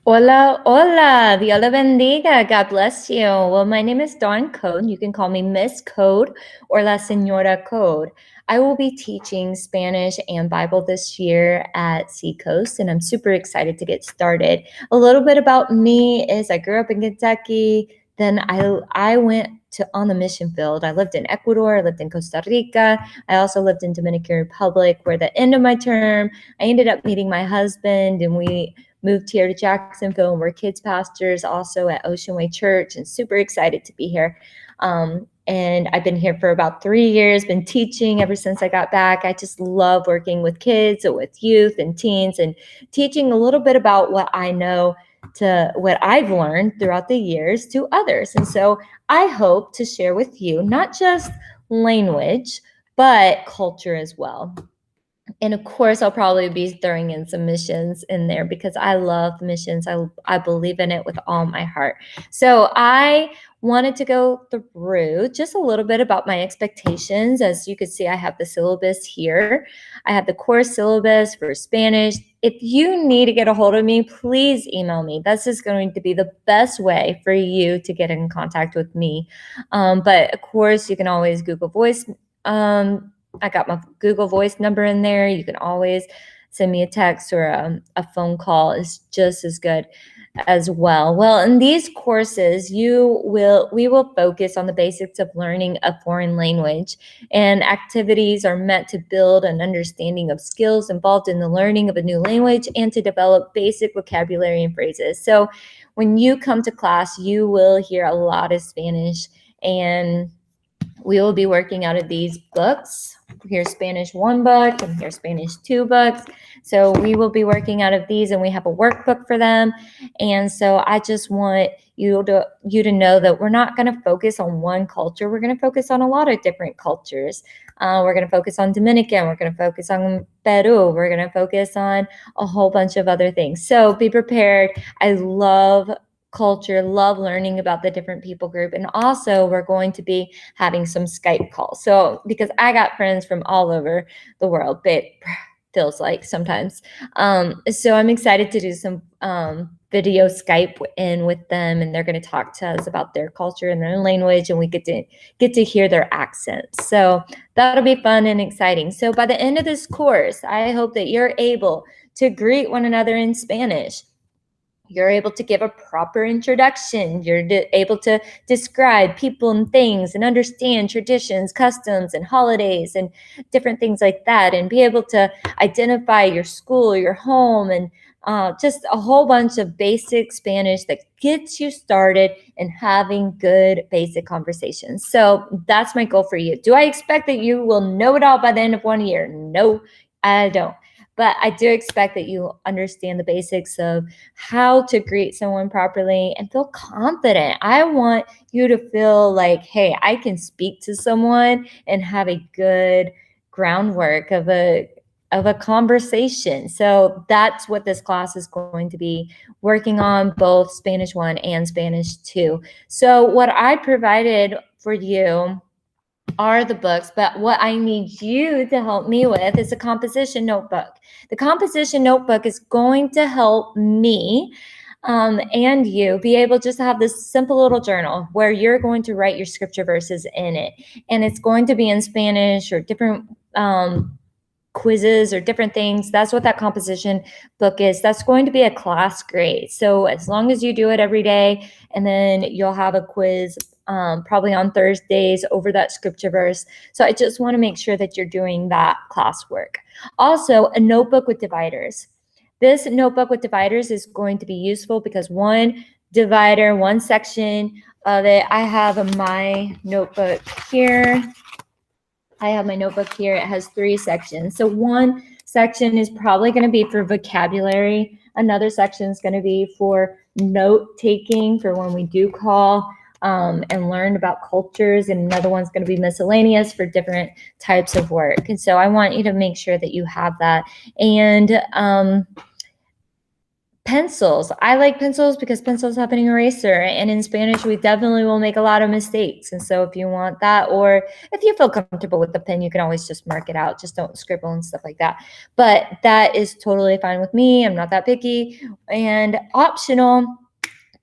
Hola, hola, Dios la bendiga, God bless you. Well, my name is Dawn Coad. You can call me Miss Coad or La Señora Coad. I will be teaching Spanish and Bible this year at Seacoast, and I'm super excited to get started. A little bit about me is I grew up in Kentucky, then I went to on the mission field. I lived in Ecuador, I lived in Costa Rica, I also lived in Dominican Republic, where the end of my term, I ended up meeting my husband, and we moved here to Jacksonville, and we're kids pastors also at Ocean Way Church, and super excited to be here. And I've been here for about 3 years, been teaching ever since I got back. I just love working with kids, with youth and teens, and teaching a little bit about what I know to what I've learned throughout the years to others. And so I hope to share with you not just language, but culture as well. And of course, I'll probably be throwing in some missions in there because I love missions. I believe in it with all my heart. So I wanted to go through just a little bit about my expectations. As you can see, I have the syllabus here. I have the core syllabus for Spanish. If you need to get a hold of me, please email me. This is going to be the best way for you to get in contact with me. But of course, you can always Google Voice. I got my Google Voice number in there. You can always send me a text or a phone call is just as good as well. Well, in these courses, we will focus on the basics of learning a foreign language, and activities are meant to build an understanding of skills involved in the learning of a new language and to develop basic vocabulary and phrases. So when you come to class, you will hear a lot of Spanish, and we will be working out of these books. Here's Spanish 1 book and here's Spanish 2 books. So we will be working out of these, and we have a workbook for them. And so I just want you to know that we're not going to focus on one culture. We're going to focus on a lot of different cultures. We're going to focus on Dominican. We're going to focus on Peru. We're going to focus on a whole bunch of other things. So be prepared. I love culture, love learning about the different people group. And also we're going to be having some Skype calls. So because I got friends from all over the world, but feels like sometimes. So I'm excited to do some video Skype in with them, and they're going to talk to us about their culture and their language, and we get to hear their accents. So that'll be fun and exciting. So by the end of this course, I hope that you're able to greet one another in Spanish. You're able to give a proper introduction. You're able to describe people and things and understand traditions, customs, and holidays and different things like that, and be able to identify your school, your home, and just a whole bunch of basic Spanish that gets you started in having good basic conversations. So that's my goal for you. Do I expect that you will know it all by the end of 1 year? No, I don't. But I do expect that you understand the basics of how to greet someone properly and feel confident. I want you to feel like, hey, I can speak to someone and have a good groundwork of a conversation. So that's what this class is going to be working on, both Spanish 1 and Spanish 2. So what I provided for you are the books, but what I need you to help me with is a composition notebook. The composition notebook is going to help me and you be able just to have this simple little journal where you're going to write your scripture verses in it. And it's going to be in Spanish or different quizzes or different things. That's what that composition book is. That's going to be a class grade. So as long as you do it every day, and then you'll have a quiz probably on Thursdays over that scripture verse. So I just want to make sure that you're doing that classwork. Also, a notebook with dividers. This notebook with dividers is going to be useful because one divider, one section of it, I have my notebook here. I have my notebook here. It has 3 sections. So one section is probably going to be for vocabulary. Another section is going to be for note taking for when we do call and learn about cultures. And another one's going to be miscellaneous for different types of work. And so I want you to make sure that you have that. And Pencils. I like pencils because pencils have an eraser, and in Spanish, we definitely will make a lot of mistakes. And so if you want that, or if you feel comfortable with the pen, you can always just mark it out. Just don't scribble and stuff like that. But that is totally fine with me. I'm not that picky. And optional,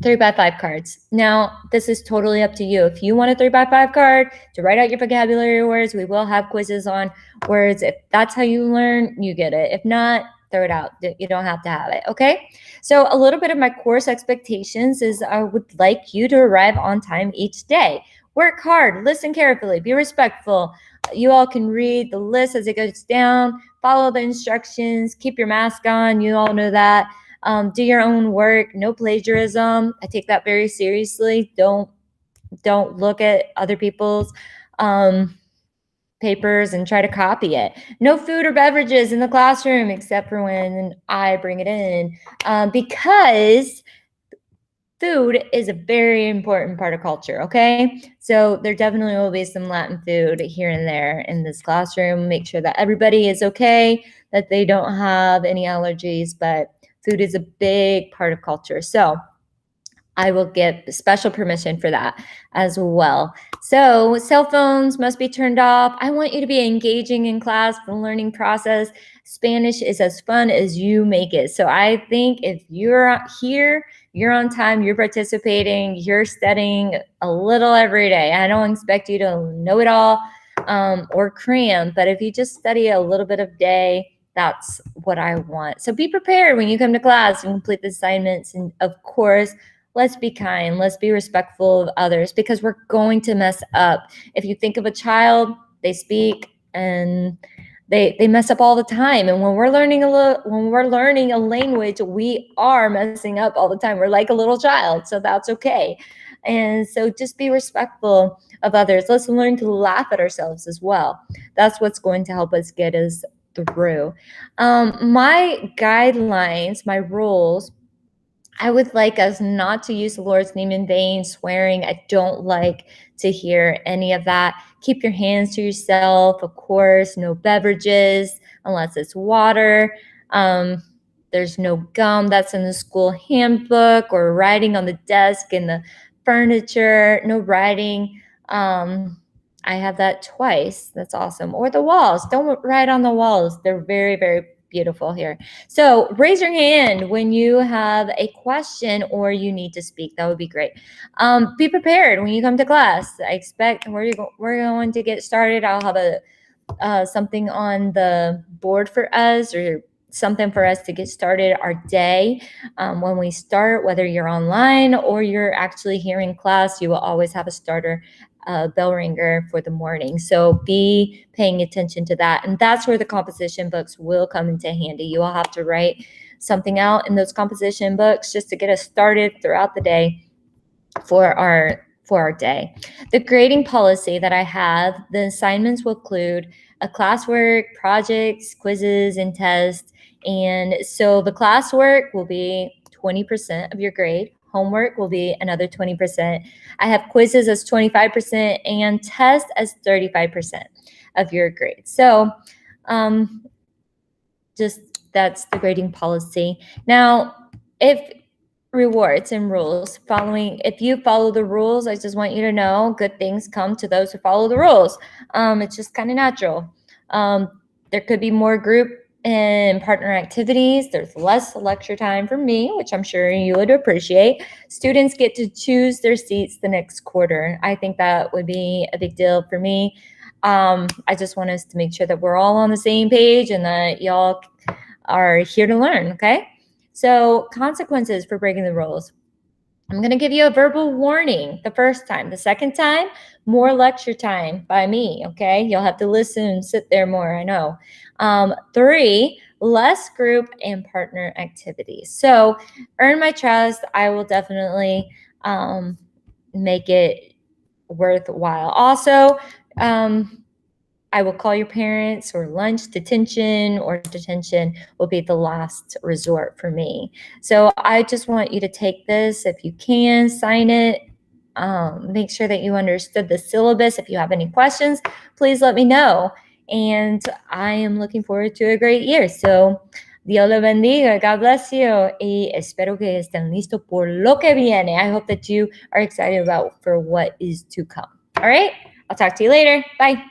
3x5 cards. Now, this is totally up to you. If you want a 3x5 card to write out your vocabulary words, we will have quizzes on words. If that's how you learn, you get it. If not, throw it out. You don't have to have it, okay? So a little bit of my course expectations is I would like you to arrive on time each day. Work hard, listen carefully, be respectful. You all can read the list as it goes down, follow the instructions, keep your mask on. You all know that. Do your own work, no plagiarism. I take that very seriously. Don't look at other people's papers and try to copy it. No food or beverages in the classroom except for when I bring it in, because food is a very important part of culture, okay? So there definitely will be some Latin food here and there in this classroom. Make sure that everybody is okay, that they don't have any allergies, but food is a big part of culture. So I will get special permission for that as well. So cell phones must be turned off. I want you to be engaging in class, the learning process. Spanish is as fun as you make it. So I think if you're here, you're on time, you're participating, you're studying a little every day. I don't expect you to know it all or cram, but if you just study a little bit of day, that's what I want. So be prepared when you come to class and complete the assignments. And of course, let's be kind. Let's be respectful of others because we're going to mess up. If you think of a child, they speak and they mess up all the time. And when we're learning a language, we are messing up all the time. We're like a little child, so that's okay. And so just be respectful of others. Let's learn to laugh at ourselves as well. That's what's going to help us get us through. My guidelines, my rules, I would like us not to use the Lord's name in vain, swearing. I don't like to hear any of that. Keep your hands to yourself, of course. No beverages unless it's water. There's no gum. That's in the school handbook, or writing on the desk and the furniture. No writing. I have that twice. That's awesome. Or the walls. Don't write on the walls. They're very, very beautiful here. So raise your hand when you have a question or you need to speak. That would be great. Be prepared when you come to class. I expect we're going to get started. I'll have something on the board for us, or something for us to get started our day. When we start, whether you're online or you're actually here in class, you will always have a starter bell ringer for the morning. So be paying attention to that. And that's where the composition books will come into handy. You will have to write something out in those composition books just to get us started throughout the day for our day. The grading policy that I have, the assignments will include a classwork, projects, quizzes, and tests. And so the classwork will be 20% of your grade. Homework will be another 20%. I have quizzes as 25% and tests as 35% of your grade. So just that's the grading policy. Now, if rewards and rules, if you follow the rules, I just want you to know good things come to those who follow the rules. It's just kind of natural. There could be more group and partner activities. There's less lecture time for me, which I'm sure you would appreciate. Students get to choose their seats the next quarter. I think that would be a big deal for me. I just want us to make sure that we're all on the same page and that y'all are here to learn, okay? So consequences for breaking the rules. I'm going to give you a verbal warning the first time. The second time, more lecture time by me, okay? You'll have to listen and sit there more, I know. 3, less group and partner activities. So earn my trust. I will definitely make it worthwhile. Also, I will call your parents, or lunch detention, or detention will be the last resort for me. So I just want you to take this. If you can, sign it. Make sure that you understood the syllabus. If you have any questions, please let me know. And I am looking forward to a great year. So Dios le bendiga. God bless you. Y espero que estén listos por lo que viene. I hope that you are excited about for what is to come. All right. I'll talk to you later. Bye.